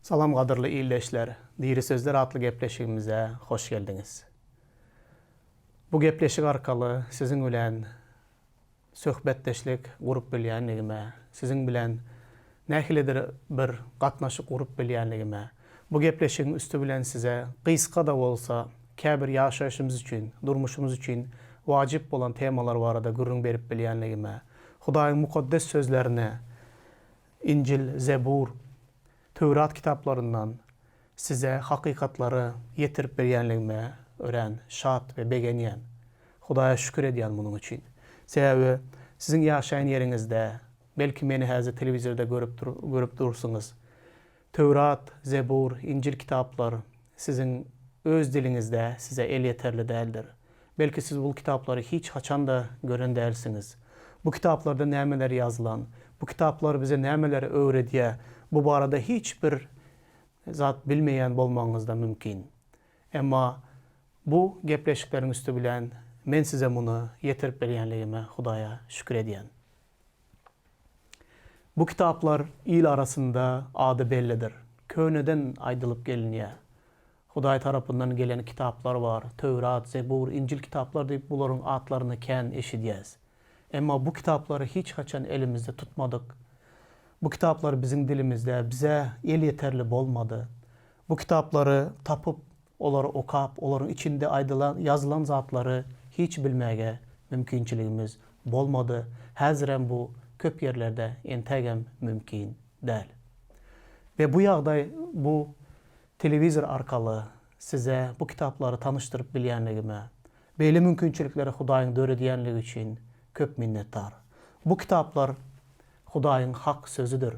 Salam qadırlı iyleşler. Diri Sözler adlı gepleşigimize hoş geldiniz. Bu gepleşik arkalı sizin bilen söhbetleşlik gurup bilýänligime, sizin bilen nähilidir bir gatnaşyk gurup bilýänligime, bu gepleşigiň üstü bilen size gysga da bolsa käbir ýaşaýyşymyz üçin, durmuşymyz üçin wajyp bolan temalar barada gürrüň berip bilýänligime, Hudaýyň mukaddes sözlerine, İncil, Zebur, Tövrat kitaplarından size hakikatları yetirip berýänligime ören, şat ve begenýän. Hudaýa şükür edýän bunun üçin. Sebäbi sizin ýaşaýan ýeriňizde, belki meni häzir telewizorda görüp dursunuz. Tövrat, Zebur, İncil kitaplar sizin öz dilinizde size el yeterli däldir. Belki siz bu kitapları hiç haçan da gören dälsiniz. Bu kitaplarda nämeler ýazylan, bu kitaplar bize nämeleri öwredýär, bu barada hiçbir zat bilmeýän bolmaňyz da mümkin. Emma bu gepleşikleriň üstü bilen men size bunu yetirip berýänligime Hudaýa şükür edýän. Bu kitaplar il arasında adı bellidir. Köyneden aýdylyp gelinýär. Hudaý tarapyndan gelen kitaplar var. Tövrat, Zebur, İncil kitaplar diýip bularyň atlaryny kän eşidýäs. Emma bu kitapları hiç haçan elimizde tutmadık. Bu kitaplar bizim dilimizde bize el yeterli bolmadı. Bu kitapları tapıp, onları okap, onların içinde yazılan zatları hiç bilmege mümkinçiligimiz bolmadı. Häzirem bu köp yerlerde entegem mümkin değil. Ve bu ýagdaý bu televizor arkalı size bu kitapları tanıştırıp bilýänligime, beýle mümkinçilikleri Hudaýyň döredýänligi üçin köp minnettar. Bu kitaplar Hudaýyň hak sözüdür.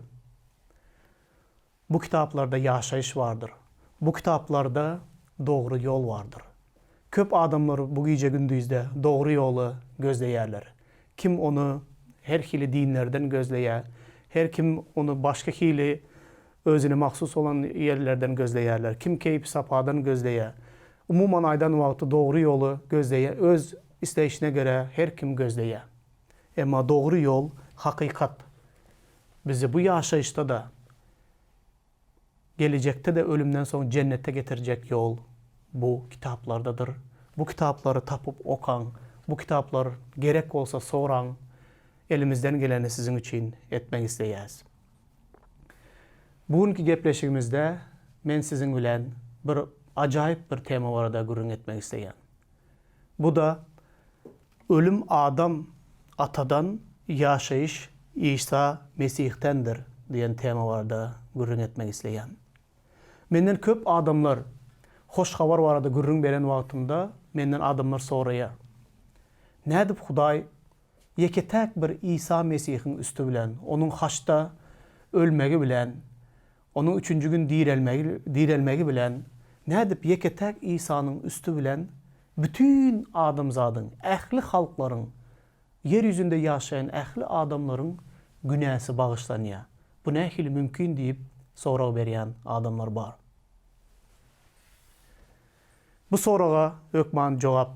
Bu kitaplarda ýaşaýyş vardır. Bu kitaplarda doğru yol vardır. Köp adamlar bu gece gündüzde doğru yolu gözleýärler. Kim onu her hili dinlerden gözleýär, her kim onu başka hili özüne mahsus olan yerlerden gözleýärler. Kim keyip sapadan gözleýär. Umuman aydan wagty doğru yolu gözleýär. Öz isteýişine göre her kim gözleýär. Emma doğru yol hakikat. Bizi bu ýaşaýyşda da gelecekte de ölümden sonra cennete getirecek yol bu kitaplardadır. Bu kitapları tapıp okan, bu kitaplar gerek olsa soran, elimizden geleni sizin için etmek isteýäs. Bugünkü gepleşigimizde men sizin bilen bir ajaýyp bir tema barada gürrüň etmek isteýän. Bu da ölüm Adam atadan, ýaşaýyş İsa Mesih'tendir diyen tema barada gürrüň etmek isteýän. Menden köp adamlar hoş habar barada gürrüň beren wagtymda menden adamlar soraýar. Nädip Hudaý yeketäk bir İsa Mesih'iň üstü bilen, onun haçta ölmegi bilen, onun üçüncü gün direlmegi bilen, nädip yeketäk İsa'nın üstü bilen bütün adamzadyň, ähli halklaryň, yer yüzünde ýaşaýan ähli adamlaryň günäsi bagyşlanýar. Bu nähili mümkin diýip sorag berýän adamlar bar. Bu soraga ökman jogap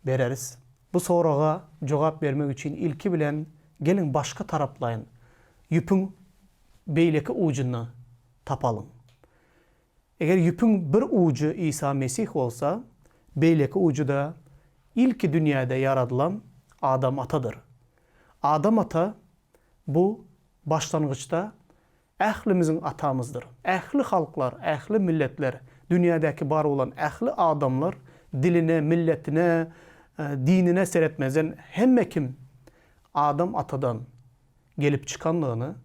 bereriz. Bu soraga jogap bermek üçin ilki bilen gelin başka taraplaýyn. Ýüpüň beýleki ujuny tapalyň. Eger ýüpüň bir uju İsa Mesih bolsa, beýleki uju da ilki dünýäde yaradylan Adam atadır. Adam ata bu başlangıçta ählimizin atamızdır. Ähli halklar, ähli milletler, dünyadaki bar olan ähli adamlar diline, milletine, dinine seretmezen hemme kim Adam atadan gelip çıkanlığını,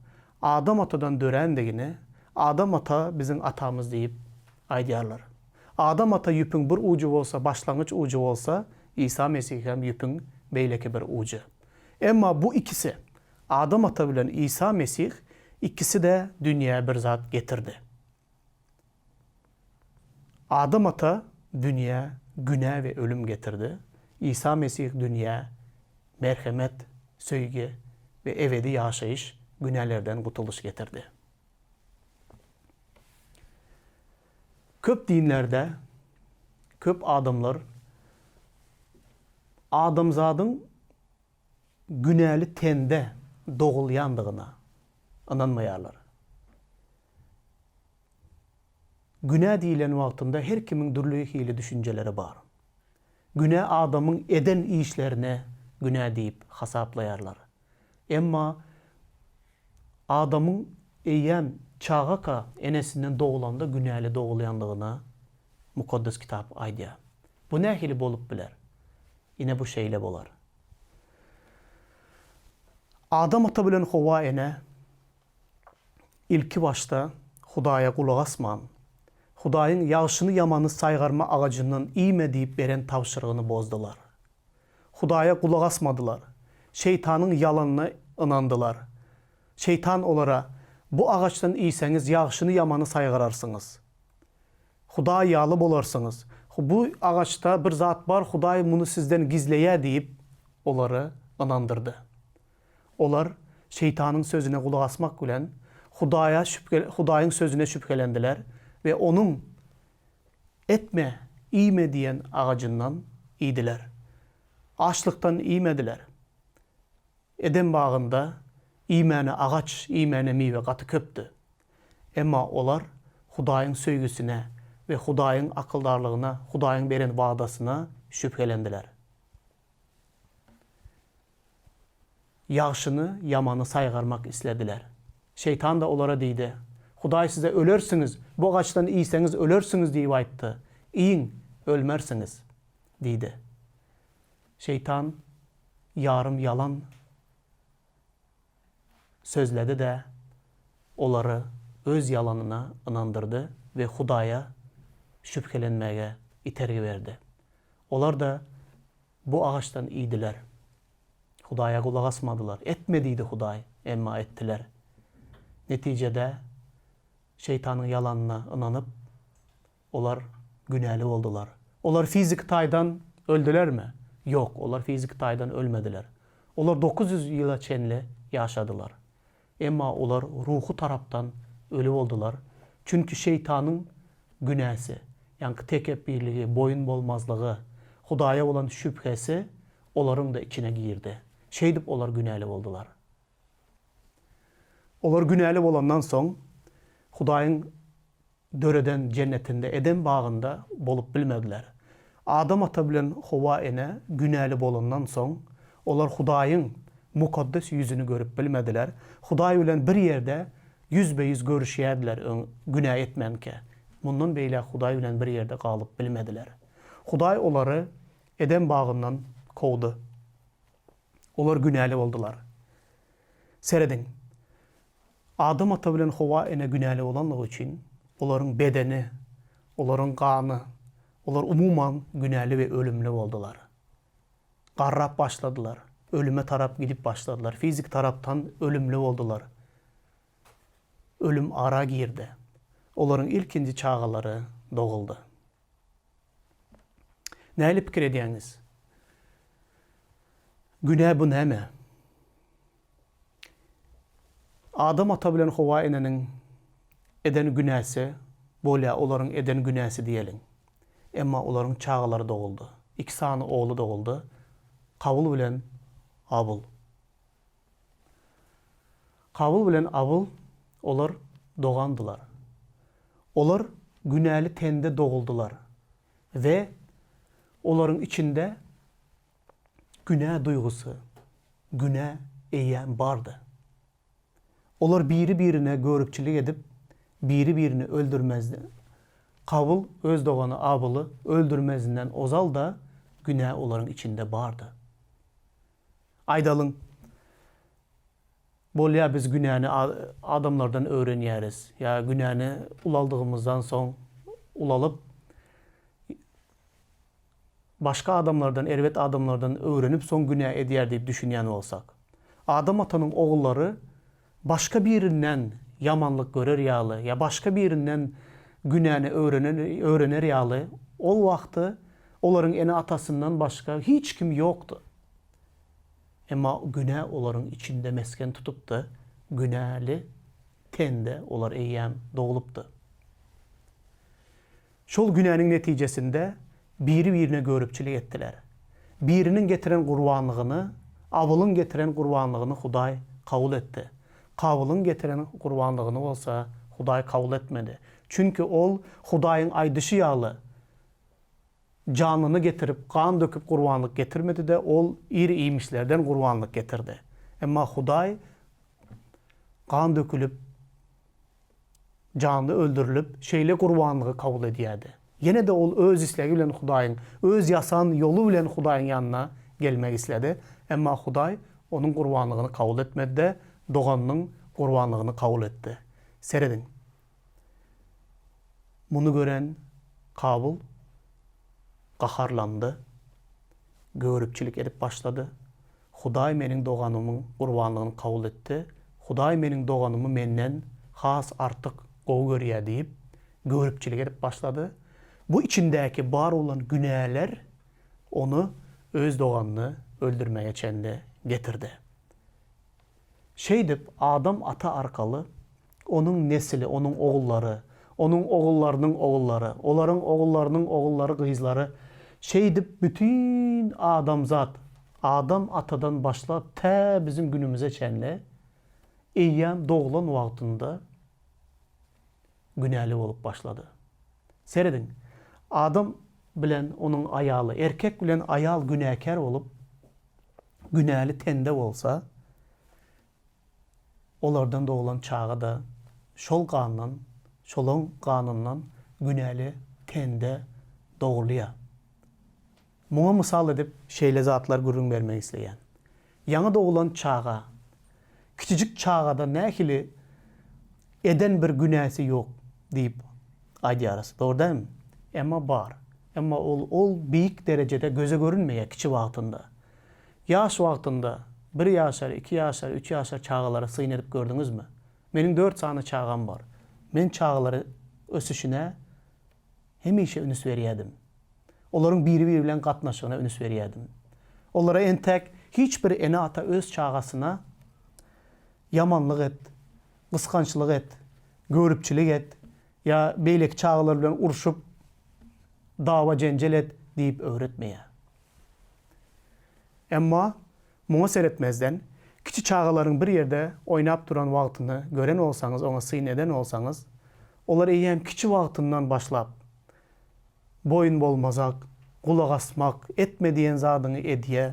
Adam atadan dörendigini, Adam ata bizim atamız deyip aýdýarlar. Adam ata ýüpüň bir uju bolsa, başlangıç uju bolsa, İsa Mesih hem ýüpüň beýleki bir uju. Emma bu ikisi, Adam ata bilen İsa Mesih, ikisi de dünyaya bir zat getirdi. Adam ata dünya günah ve ölüm getirdi. İsa Mesih dünya merhamet, söýgi ve ebedi ýaşaýyş, günahlerden gutuluş getirdi. Köp dinlerde, köp adamlar adamzadyň günäli tende doğulyandygyna inanmaýarlar. Günah diyilen wagtynda her kimin türlü hili düşünceleri bar. Günah adamın eden işlerine günah deyip hasaplayarlar. Emma adamın eýem çağaka enesinden doğulanda günahly doğulayandygyna mukaddes kitap aýdýar. Bu nähili bolup biler? Ine bu şeýle bolar. Adam ata bilen Hawa ene ilki başta Hudaýa kulak asman, Hudaýyň ýagşyny ýamany saýgarma agajynyň iýme diýip beren tawşyrygyny bozdular. Hudaýa kulak asmadylar. Şeytanyň ýalanyna inandylar. Şeytan olara bu agaçdan iýseňiz ýagşyny ýamany saýgararsınız. Hudaý ýaly bolarsınız. Bu agaçda bir zat bar, Hudaý muny sizden gizleýär diýip olary inandyrdy. Olar şeytanyň sözüne kulak asmak bilen Hudaýyň sözüne şüphelendiler ve onun etme, iýme diýen agajyndan iýdiler. Açlyktan iýmediler. Eden bagynda iýmäne agaç, iýmäne miwe gaty köpdü. Emma olar Hudaýyň söýgüsine ve Hudaýyň akyldarlygyna, Hudaýyň beren wagdasyna şüphelendiler. Ýagşyny, ýamany saýgarmak islediler. Şeytan da olara diýdi: Hudaý size ölersiniz, bu agaçdan iýseňiz ölersiniz diýip aýtdy. İýin, ölmersiniz diýdi. Şeytan yarım yalan sözledi de olary öz yalanına inandyrdy ve Hudaýa şüphelenmäge itergi berdi. Olar da bu agaçdan iýdiler. Hudaýa kulak asmadylar. Etme diýdi Hudaý, emma ettiler. Neticede şeytanyň ýalanyna inanyp olar günäli boldular. Olar fizik taýdan öldülermi? Yok, olar fizik taýdan ölmediler. Olar 900 ýyla çenli ýaşadylar. Emma olar ruhu tarapdan ölü boldular. Çünkü şeytanyň günäsi, ýa-ni tekebbirligi, boyun bolmazlygy, Hudaýa bolan şüphesi olaryň da içine girdi. Şeýdip olar günäli boldular. Olar günäli bolandan soň Hudaýyň döreden cennetinde, Eden bagynda bolup bilmediler. Adam ata bilen Hawa ene günäli bolandan soň olar Hudaýyň mukaddes ýüzüni görüp bilmediler. Hudaý bilen bir ýerde yüzbeýüz görüşýärdiler günah etmenke. Mundan beýle Hudaý bilen bir ýerde galyp bilmediler. Hudaý olary Eden bagyndan kowdy. Olar günäli boldular. Seredin. Adam ata bilen Hawa ene günäli bolanlygy üçin olaryň bedeni, olaryň gany, olar umuman günäli we ölümli boldular. Garrap başladylar. Ölüme tarap gidip başladılar. Fizik taraptan ölümlü boldular. Ölüm ara girdi. Olaryň ilkinji çağalary doguldy. Näli pikir edýäňiz? Günah bu näme? Adam ata bilen Hawa eneniň eden günäsi, bolýa olaryň eden günäsi diýelim. Emma olaryň çağalary doguldy. İki sany oğlu doguldy. Kabil bilen Abil. Kabil bilen Abil olar dogandylar. Olar günäli tende doguldular ve olaryň içinde günah duýgusy, günah eýen bardy. Olar biri-birine görükçilik edip biri-birini öldürmezdi. Kabil öz dogany Abil'i öldürmezinden ozal da günah olaryň içinde bardy. Aýdalyn, bolýa biz günäni adamlardan öwrenýäris. Ya günäni ulaldyгymyzdan soň ulalyp başka adamlardan, erwet adamlardan öwrenip soň günah edýär diýip düşünýän bolsak. Adam atanyň oğulları başka birinden yamanlyk görer ýaly, ya başka birinden günäni öwrener ýaly, ol wagty olaryň ene atasından başka hiç kim ýokdy. Emma günah olaryň içinde mesken tutupdy, günäli tende olar eýem dogulupdy. Şol günäniň netijesinde biri-birine görüpçilik etdiler. Birinin getiren gurbanlygyny, Abil'in getiren gurbanlygyny Hudaý kabul etdi. Kabil'in getiren gurbanlygyny bolsa Hudaý kabul etmedi. Çünkü ol Hudaýyň aýdyşy ýaly canını getirip, kan döküp gurbanlyk getirmedi de ol iri iýmişlerden gurbanlyk getirdi. Emma Hudaý kan dökülüp, canlı öldürülüp, şeýle gurbanlygy kabul edýärdi. Yine de ol öz islegi bilen Hudaýyň, öz yasan yolu bilen Hudaýyň ýanyna gelmek isledi. Emma Hudaý onun gurbanlygyny kabul etmedi de doganynyň gurbanlygyny kabul etdi. Seredin. Muny gören Kabul gaharlandy. Görüpçilik edip başladı. Hudaý meniň doganymyň gurbanlygyny kabul etdi. Hudaý meniň doganymy menden has artyk gowy görýär diýip görüpçilik edip başladı. Bu içindäki bar olan günäler onu öz doganyny öldürmeye çende getirdi. Şeýdip Adam ata arkaly onun nesili, onun oğulları, onun oğullarının oğulları, olaryň oğullarının oğulları, gyzlary şeýdip bütün adamzat, Adam atadan başlap tä bizim günümüze çenle eýýän doğulan wagtynda günäli bolup başladı. Seredin. Adam bilen onun ayalı, erkek bilen ayal günäkär bolup günäli tende bolsa olardan doğulan çağa da şol kanundan, şolun kanundan günäli tende doğulýar. Muňa mysal edip şeýle zatlar gürrüň bermek isleýän. Ýaňy doğulan çağa, kiçijik çağada nähili eden bir günäsi ýok diýip aýdýarys. Doğrudan emma bar. Emma ol büyük derecede göze görünmeye kiçi wagtynda. Yaş wagtynda 1 ýaşar, 2 ýaşar, 3 ýaşar çağalara syn edip gördüňizmi? Meniň 4 sany çağam bar. Men çağalary ösüşine hemişe üns berýärdim. Olaryň biri bilen gatnaşygyna üns berýärdim. Olara entek hiç bir ene ata öz çağasyna yamanlyk et, gyskançlyk et, görüpçilik et, ya beýlek çağalar bilen uruşup dawa jenjel et diýip öwretmeýär. Emma muňa seretmezden kiçi çağalaryň bir ýerde oýnap duran wagtyny gören olsaňyz, oňa syn eden olsaňyz, olar eýem kiçi wagtyndan başlap boyun bolmazak, kulak asmak, etmediyen zadyny edýä,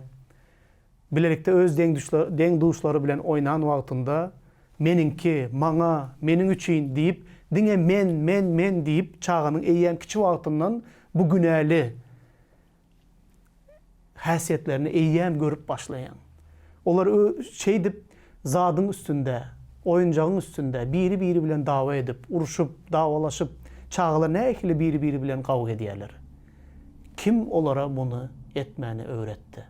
bilerekde öz deň duşlary bilen oynan wagtynda meninki, maňa, meniň üçin diýip, diňe men diýip çağanyň eýem kiçi wagtyndan bu günäli häsiýetlerini eýem görüp başlayan. Olar şeýdip zadyň üstünde, oyuncagyň üstünde biri bilen dawa edip, uruşup, dawalaşyp, çağalar nähili biri bilen gawga edýärler. Kim olara bunu etmäni öwretdi?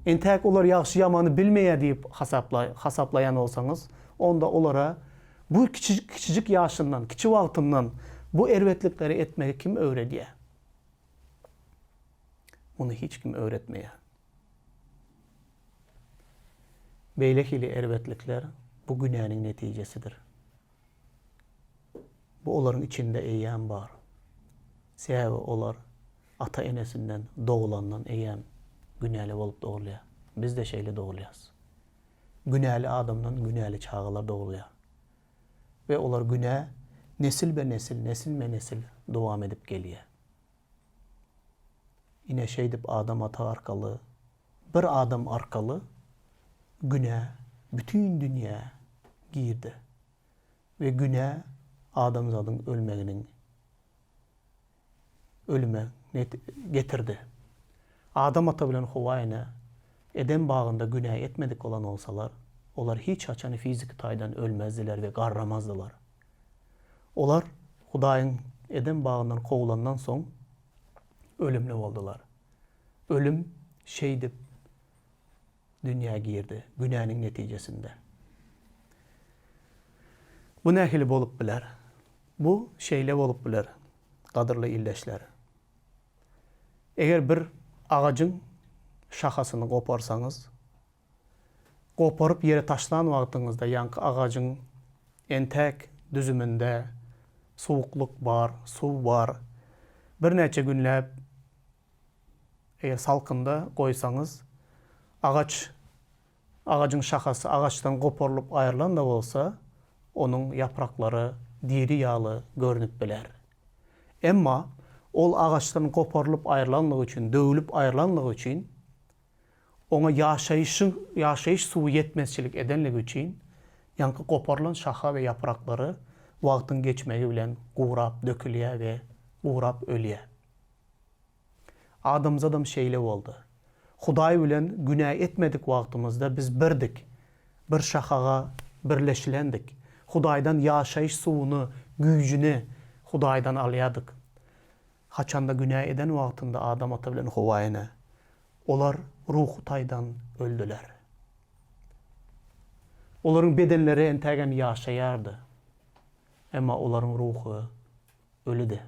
Entäk olar ýagşy ýamany bilmeýär diýip hasaplayan olsaňyz, onda olara bu kiçijik ýaşyndan, kiçi wagtyndan bu erwetlikleri etmegi kim öwredýär? Bunu hiç kim öwretmeýär. Beýlekili erwetlikler bu günäniň netijesidir. Bu olaryň içinde eýýän bar. Sebäbi olar ata enesinden doğulandan eýýän günäli bolup doğulýar. Biz de şeýle doğulýas. Günäli adamdan günäli çağalar doğulýar. Ve olar günä nesil be nesil dowam edip gelýär. Ine şeýdip Adam ata arkaly, bir adam arkaly günä bütün dünýä girdi. Ve günä adamzadyň ölmeginiň ölüme getirdi. Adam ata bilen Huwaýna Eden bagynda günä etmedik olan olsalar, olar hiç haçany fizik taýdan ölmezdiler ve garramazdylar. Olar Hudaýyň Eden bagyndan kogulandan soň ölümli boldular. Ölüm şeýdip dünýäge girdi günäniň netijesinde. Bu nähili bolup biler? Bu şeýle bolup biler, gadyrly illeşler. Eger bir ağacın şahasyny koparsaňyz, koparyp ýere taşlan wagtyňyzda ýanky ağacın entek düzüminde suwukluk bar, suw bar. Bir neçe günläp eger salkynda goýsaňyz, ağacın şahasy ağaçdan koparılıp aýrylan da bolsa, onun yapraklary, diri yağlı görünüp biler. Emma ol ağaçtan koparılıp ayrılanlığı için, dövülüp ayrılanlığı için, ona yaşayış suyu yetmezçilik edenlik için, yankı koparılan şaha ve yaprakları vaktin geçmeyi bilen uğrap dökülüye ve uğrap ölüye. Adamzadam şeyle oldu. Huday bilen günah etmedik vaktimizde biz birdik. Bir şahaga birleşilendik. Hudaydan yaşayış suyunu, gücünü Hudaydan alayadık. Haçanda günah eden vaktinde Adam ata bilen Huvayna. Olar ruhu taydan öldüler. Onların bedenleri entegen yaşayardı. Ama onların ruhu ölüdü.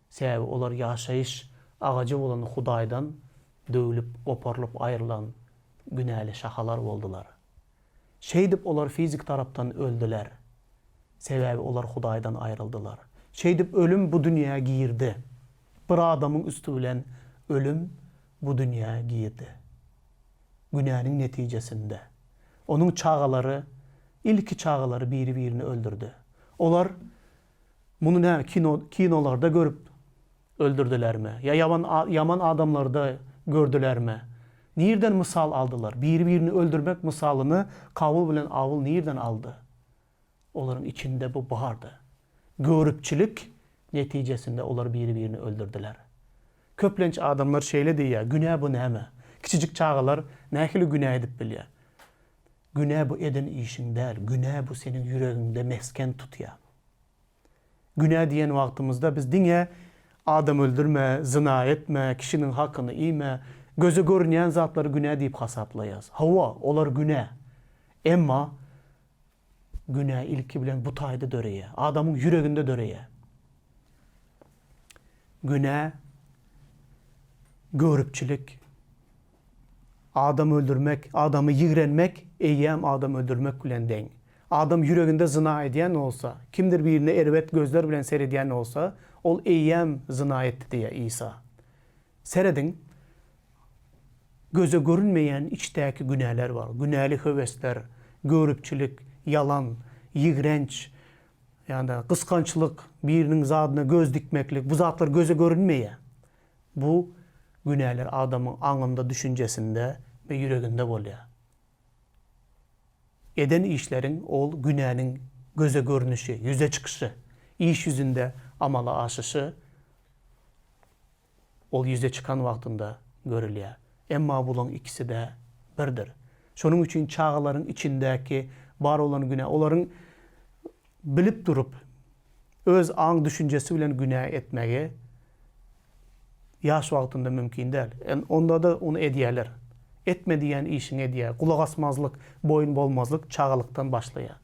Sebebi olar yaşayış ağacı olan Hudaydan dövülüp, koparılıp ayrılan günahlı şahalar oldular. Şeydip olar fizik taraftan öldüler. Sebebi olar Hudaydan ayrıldılar. Şeydip ölüm bu dünyaya girdi. Bir adamın üstü bilen ölüm bu dünyaya girdi. Günahın neticesinde. Onun çağaları, ilki çağaları birini öldürdü. Olar bunu ne kinolarda görüp öldürdüler mi? Ya yaman adamlarda gördüler mi? Nereden misal aldılar? Birini öldürmek misalını kavul bilen avul nereden aldı? Onların içinde bu vardı. Görüpçülük neticesinde onlar birini öldürdüler. Köplenç adamlar şeyle diye, günah bu neme? Küçücük çağalar nehli günah edip biliyor. Günah bu eden işin değil. Günah bu senin yüreğinde mesken tutuyor. Günah diyen vaktimizde biz dinle adam öldürme, zina etme, kişinin hakkını yeme, gözü görünmeyen zatları günah deyip hasaplayız. Hava, olar günah. Emma günah ilki bilen bu tayda döreye, adamın yüreğinde döreye. Günah, görüpçülük, adam öldürmek, adamı yigrenmek, eyyem adam öldürmek bilen den. Adam yüreğinde zina ediyen olsa, kimdir birine ervet gözler bilen seyrediyen olsa, ol eyyem zina etti diye İsa. Seyredin, göze görünmeyen içteki günahlar var. Günahlı hevesler, görüpçülük, yalan, yigrenç, yani kıskançlık, birinin zadına göz dikmeklik, bu zatlar göze görünmeye. Bu günahlar adamın anında, düşüncesinde ve yüreğinde oluyor. Eden işlerin ol günahının göze görünüşü, yüze çıkışı, iş yüzünde amala aşışı ol yüze çıkan vaktinde görülüyor. Emma bunun ikisi de birdir. Şunun için çağların içindeki var olan günah, onların bilip durup öz an düşüncesi bilen günah etmeyi yaş vaktinde mümkün değil. Yani onda da onu ediyorlar. Etme diyen işin ediyor. Kulak asmazlık, boyun bolmazlık çağalıktan başlıyor.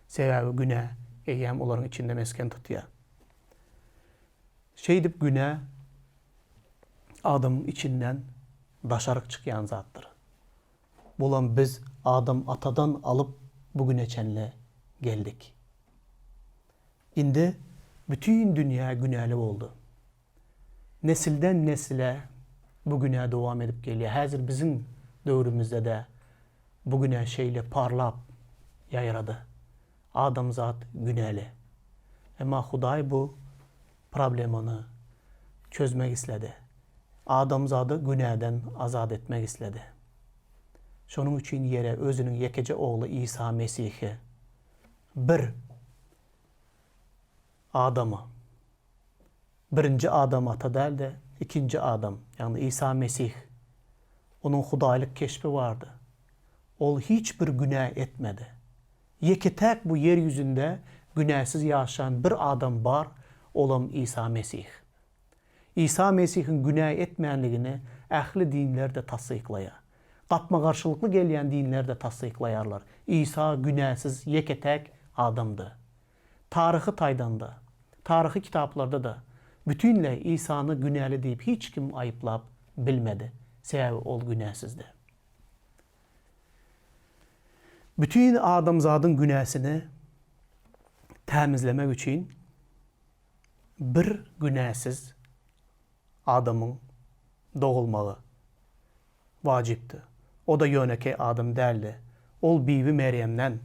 Sebebi günah, eyyem onların içinde mesken tutuyor. Şeydip günah adamın içinden daşarık çıkan zattır. Bulan biz adam atadan alıp bugüne çenle geldik. İndi bütün dünya günahlı oldu. Nesilden nesile bugüne devam edip geliyor. Hazır bizim dövrümüzde de bugüne şeyle parlap yayradı. Adam zat günahlı. Ama Huday bu problemini çözmek istedi. Adam zatı günahdan azat etmek istedi. Şunun için yere özünün yekece oğlu İsa Mesih'i bir adamı, birinci adam ata değil de ikinci adam, yani İsa Mesih, onun hudaylık keşfi vardı. Ol hiçbir günah etmedi. Yeki tek bu yeryüzünde günahsız yaşayan bir adam var, olam İsa Mesih. İsa Mesih'in günah etmeyenliğini ehli dinler de tasdiklaya. Kapma karşılıklı gelen dinler de tasdiklayarlar. İsa günahsız yeki tek adamdı. Tarihi taydanda, tarihi kitaplarda da bütünle İsa'nı günahlı deyip hiç kim ayıplap bilmedi. Sebebi ol günahsızdı. Bütün adamzadın günahsını temizlemek için bir günahsız adamın doğulmağı vacipti. O da yöneke adam derdi. Ol bibi Meryem'den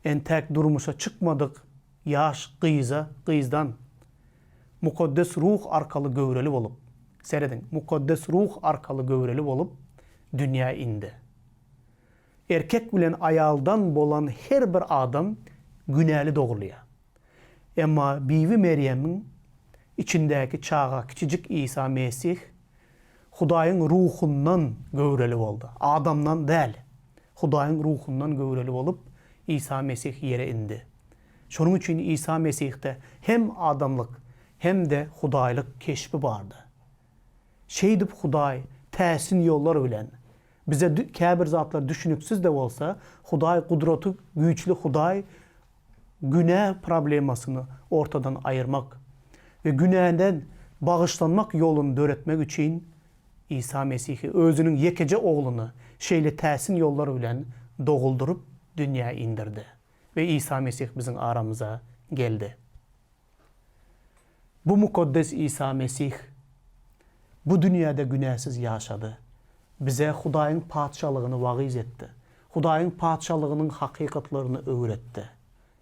en tek durmuşa çıkmadık yaş qyzdan mukaddes ruh arkalı gövreli bolup, seredin, mukaddes ruh arkalı gövreli bolup dünya indi. Erkek bilen ayaldan bolan her bir adam günäli doğurluya. Emma Bibi Meryem'in içindeki çağa küçücük İsa Mesih Hudaýyň ruhundan gövreli boldu. Adamdan değil. Hudaýyň ruhundan gövreli bolup İsa Mesih yere indi. Şonuň üçin İsa Mesih'te hem adamlık hem de Hudaýlyk keşfi bardy. Şeýdip Hudaý täsin ýollar bilen bize käbir zatlar düşünüksiz de bolsa Hudaý kudrety güýçli Hudaý günah problemasyny ortadan ayırmak ve günahdan bağışlanmak yolunu öğretmek için İsa Mesih'i özünün yekece oğlunu şeyle täsin yolları bilen doğuldurup dünyaya indirdi. Ve İsa Mesih bizim aramıza geldi. Bu mukaddes İsa Mesih bu dünyada günahsız yaşadı. Bize Hudaýyň padşalygyny wagyz etdi. Hudaýyň padşalygynyň hakykatlaryny öwretdi.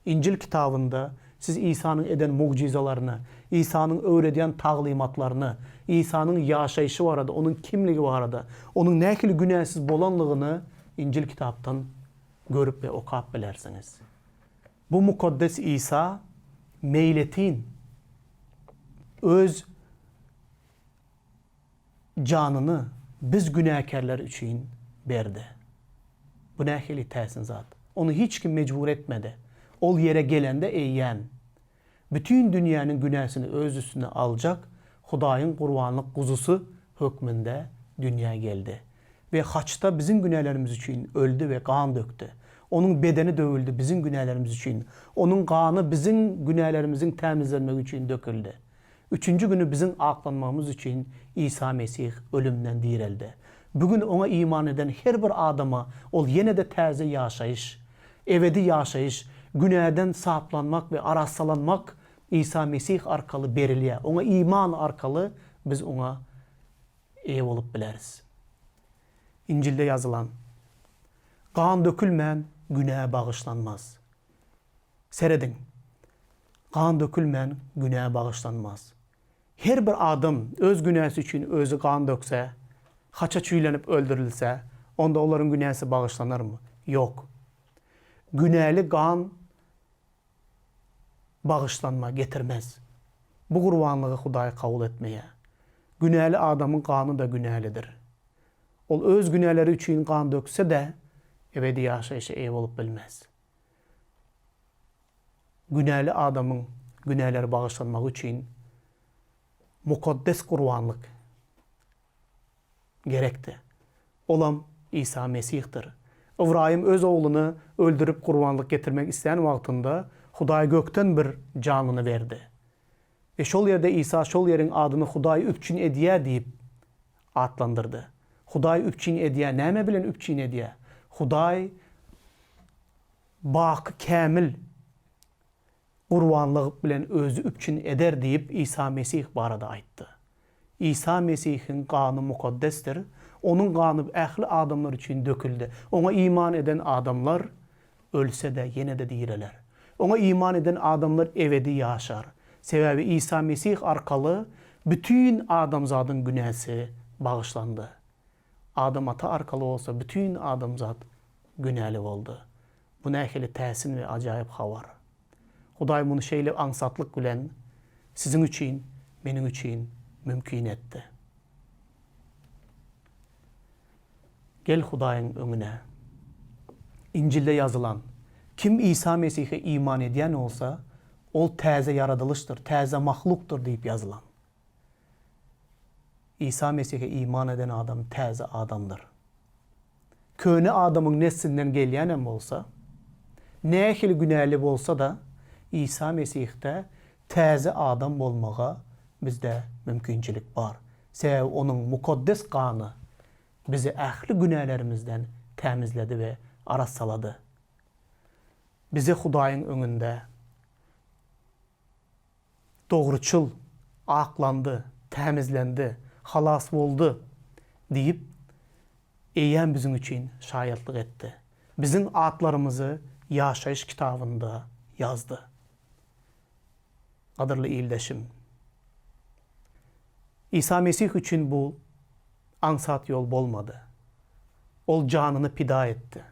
İncil kitabında siz İsa'nın eden mucizalarını, İsa'nın öğrediyen taglimatlarını, İsa'nın yaşayışı var arada, onun kimliği var arada, onun näkili günahsız bolanlığını İncil kitaptan görüp ve okap bilersiniz. Bu mukaddes İsa meyletin öz canını biz günahkarlar için berdi. Bu näkili täsin zat. Onu hiç kim mecbur etmedi. Ol yere gelende eýýän. Bütün dünyanın günahsını öz üstüne alacak Hudaýyň gurbanlyk kuzusu hökmünde dünyaya geldi. Ve haçta bizim günahlarımız için öldü ve kan döktü. Onun bedeni dövüldü bizim günahlarımız için. Onun kanı bizim günahlarımızın temizlenmek için döküldü. Üçüncü günü bizim aklanmamız için İsa Mesih ölümden dirildi. Bugün ona iman eden her bir adama ol yine de täze yaşayış, ebedi yaşayış, günahdan saplanmak ve arassalanmak İsa Mesih arkalı berilýär. Ona iman arkalı biz ona eýe bolup bileriz. İncilde yazılan kan dökülmän günah bağışlanmaz. Seredin. Kan dökülmän günah bağışlanmaz. Her bir adam öz günahı için özü kan dökse, haça çüýlenip öldürilse, onda onların günahı bağışlanır mı? Yok. Günahly kan bağışlanma getirmez. Bu gurbanlığı Hudaý kabul etmeye. Günahly adamın kanı da günahlidir. Ol öz günahları için kan dökse de ebedi yaşayışa eýe bolup bilmez. Günahly adamın günahları bağışlanmak için mukaddes gurbanlyk gerekti. Olam İsa Mesih'tir. İbrahim öz oğlunu öldürüp gurbanlyk getirmek isteyen wagtynda Hudaý gökten bir canını verdi. Ve şol yerde İsa şol yerin adını Hudaý üpçin edýär diýip atlandırdı. Hudaý üpçin edýär, näme bilen üpçin edýär? Hudaý baky kämil gurbanlyk bilen özü üpçin eder diýip İsa Mesih barada aýtdy. İsa Mesih'in kanı mukaddestir. Onun kanı ähli adamlar için döküldü. Ona iman eden adamlar ölse de yine de diýerler. Ona iman eden adamlar ebedi yaşar. Sebebi İsa Mesih arkalı bütün adamzadın günahı bağışlandı. Adam ata arkalı olsa bütün adamzad günahlı oldu. Bu näkili täsin ve acayip havar. Hudaý bunu şeýle ansatlyk bilen sizin için, benim için mümkin etdi. Gel Hudaýyň öňüne. İncilde yazılan kim İsa Mesih'e iman edýän olsa ol täze yaradılıştır, täze mahluktur diýip yazılan. İsa Mesih'e iman eden adam täze adamdır. Köne adamın neslinden gelýän bolsa, nähili günahly bolsa da İsa Mesih'te täze adam bolmaga bizde mümkinçilik bar. Sebäbi onun mukaddes kanı bizi ähli günahlarımızdan temizledi ve arassaladı. Bize Hudaýyň öňünde dogruçul, aklandı, temizlendi, halas boldu diýip eýen bizim için şaýatlyk etdi. Bizim atlarımızı yaşayış kitabında yazdı. Qadırlı iyildeşim. İsa Mesih üçün bu ansat yol bolmadı. Ol canını pida etti.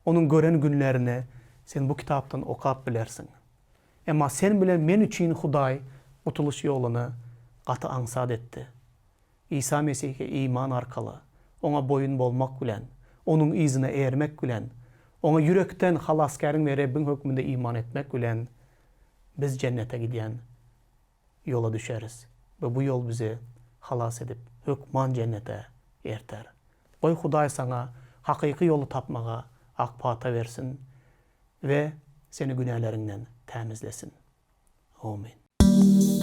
Onun gören günlerini sen bu kitaptan okap bilersin. Ama sen bilen men üçün Huday utuluş yolunu qatı ansat etti. İsa Mesih'e iman arkalı, ona boyun bolmak bilen, onun izine ermek bilen, ona yürekten halaskarın ve Rabbin hükmünde iman etmek bilen biz cennete giden yola düşeriz. Ve bu yol bizi halas edip hükman cennete erter. Koy Huday sana hakiki yolu tapmağa akpata versin ve seni günahlarından temizlesin. Amin.